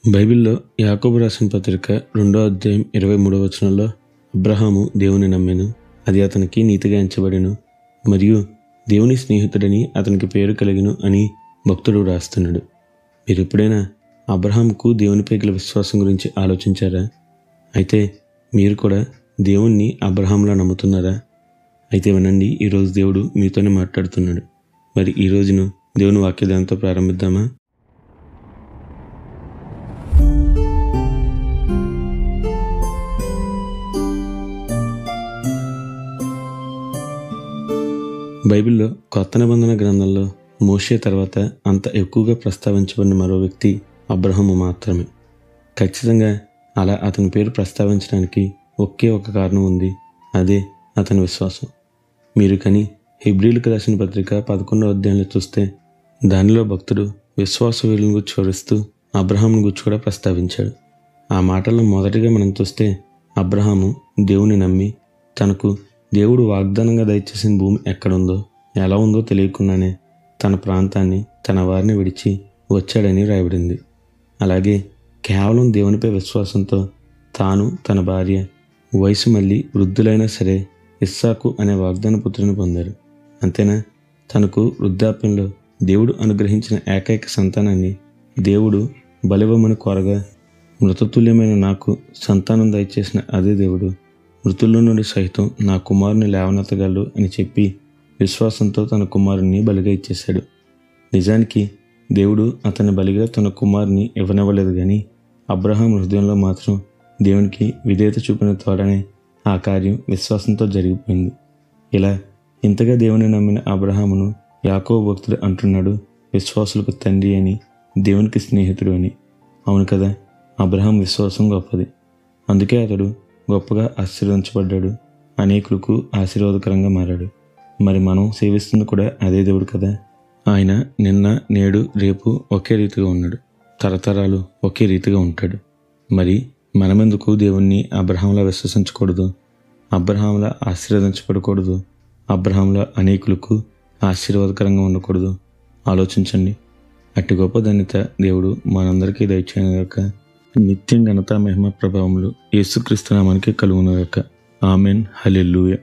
బైబిల్లో యాకోబు రాసిన పత్రిక 2వ అధ్యాయం 23వ వచనంలో అబ్రహాము దేవుని నమ్మెను, అది అతనికి నీతిగా ఎంచబడెను, మరియు దేవుని స్నేహితుడని అతనికి పేరు కలిగెను అని భక్తుడు రాస్తున్నాడు. మీరు ఎప్పుడైనా అబ్రహాముకు దేవునిపై గల విశ్వాసం గురించి ఆలోచించారా? అయితే మీరు కూడా దేవుణ్ణి అబ్రహాంలా నమ్ముతున్నారా? అయితే వినండి, ఈరోజు దేవుడు మీతోనే మాట్లాడుతున్నాడు. మరి ఈ రోజును దేవుని వాక్యదానంతో ప్రారంభిద్దామా? బైబిల్లో కొత్త నిబంధన గ్రంథంలో మోషే తర్వాత అంత ఎక్కువగా ప్రస్తావించబడిన మరో వ్యక్తి అబ్రహాము మాత్రమే. ఖచ్చితంగా అలా అతని పేరు ప్రస్తావించడానికి ఒకే ఒక కారణం ఉంది, అదే అతని విశ్వాసం. మీరు కానీ హెబ్రీయులకు రాసిన పత్రిక 11వ అధ్యాయంలో చూస్తే దానిలో భక్తుడు విశ్వాస విలువను గురించి వివరిస్తూ అబ్రహామును గురించి కూడా ప్రస్తావించాడు. ఆ మాటల్లో మొదటిగా మనం చూస్తే అబ్రహాము దేవుని నమ్మి తనకు దేవుడు వాగ్దానంగా దయచేసిన భూమి ఎక్కడుందో ఎలా ఉందో తెలియకుండానే తన ప్రాంతాన్ని తన వారిని విడిచి వచ్చాడని రాయబడింది. అలాగే కేవలం దేవునిపై విశ్వాసంతో తాను తన భార్య వయసు మళ్ళీ వృద్ధులైనా సరే ఇస్సాకు అనే వాగ్దాన పుత్రుని పొందారు. అంతేనా, తనకు వృద్ధాప్యంలో దేవుడు అనుగ్రహించిన ఏకైక సంతానాన్ని దేవుడు బలివ్వమని కోరగా మృతతుల్యమైన నాకు సంతానం దయచేసిన అదే దేవుడు మృతుల్లో నుండి సైతం నా కుమారుని లేవనెత్తగలడు అని చెప్పి విశ్వాసంతో తన కుమారుని బలిగా ఇచ్చేశాడు. నిజానికి దేవుడు అతని బలిగా తన కుమారుని ఇవ్వనివ్వలేదు, కానీ అబ్రహాం హృదయంలో మాత్రం దేవునికి విధేయత చూపిన తోడనే ఆ కార్యం విశ్వాసంతో జరిగిపోయింది. ఇలా ఇంతగా దేవుని నమ్మిన అబ్రహామును యాకోబు భక్తుడు అంటున్నాడు విశ్వాసులకు తండ్రి అని, దేవునికి స్నేహితుడు అని. అవును కదా, అబ్రహాం విశ్వాసం గొప్పది. అందుకే అతడు గొప్పగా ఆశీర్వదించబడ్డాడు, అనేకులకు ఆశీర్వాదకరంగా మారాడు. మరి మనం సేవిస్తుంది కూడా అదే దేవుడు కదా. ఆయన నిన్న నేడు రేపు ఒకే రీతిగా ఉన్నాడు, తరతరాలు ఒకే రీతిగా ఉంటాడు. మరి మనమెందుకు దేవుణ్ణి అబ్రహాంలా విశ్వసించకూడదు, అబ్రహాంలా ఆశీర్వదించబడకూడదు, అబ్రహాంలా అనేకులకు ఆశీర్వాదకరంగా ఉండకూడదు? ఆలోచించండి. అట్టి గొప్ప ధన్యత దేవుడు మనందరికీ దయచేయనుగాక. నిత్యం ఘనత మహిమ ప్రభావములు యేసుక్రీస్తు నామానికి కలుగునుగాక. ఆమెన్. హల్లెలూయా.